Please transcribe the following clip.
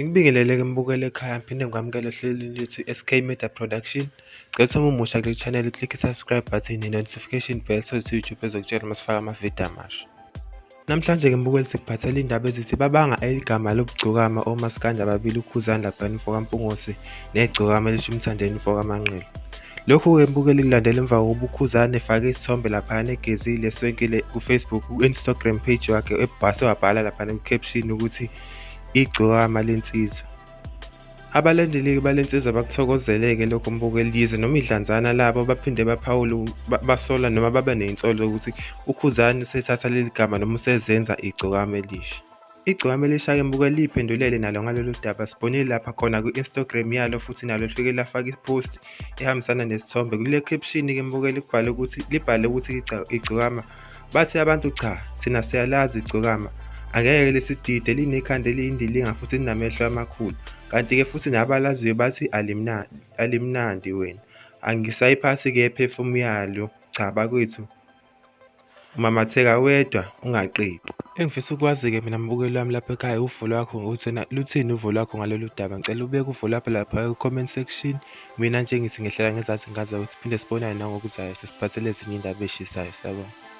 Ngikubingelele-ke mbukeli ekhaya, ngiphinde ngikwamukele ohlelweni lethu i-SK Media Production. Ngicela ukuthi uma umusha kule channel click i-subscribe button ne-notification bell so ukuthi YouTube ezokutshela uma sifaka amavidiyo amasha. Namhlanje-ke mbukeli sikuphathela indaba ezithi babanga igama lobugcokama omaskandi ababili uKhuzani laphana Mfokampungose negcokama elisho uMthandeni Mfokamanqele. Lokhu-ke mbukeli kulandela emva kokuba uKhuzani efake isithombe laphana egezile eswenkile ku-Facebook, ku-Instagram page wakhe ebhase wabhala laphana ku-caption ukuthi igcokama lensizwa. Abalandeli balensizwa bakuthokozeleke lokho mbukeli, yize noma idlanzana labo baphinde baphawule basola noma babe ney'nsolo ukuthi uKhuzani usethatha leli gama noma usezenza igcokama elisha. Igcokama elisha-ke mbukeli liyiphendulele nalo ngalolu daba, sibonile lapha khona ku-Instagram yalo futhi nalo lifike lafaka i-post ehambisana nesithombe. Kule caption-ke mbukeli libhale ukuthi igcokama, bathi abantu cha, thina siyalazi igcokama, angeke lesidide, linekhanda eliyindilinga futhi linamehlo amakhulu, kanti-ke futhi nabalaziyo bathi alimnandi wena, angisayiphasi-ke ephefumu yalo, cha bakwethu umamatheka wedwa ungaqedi. Engifisa ukwazi-ke mina mbukeli wami lapha ekhaya, uvo lwakho ukuthi luthini uvo lwakho ngalolu daba. Ngicela ubeke uvo lwapho lapha ku-comment section. Mina nje ngithi ngehlela ngezathi ngazi ukuthi siphinde sibonane nangokuzayo, sesiphathele ezinye iy'ndaba ey'shisayo. Siyabonga.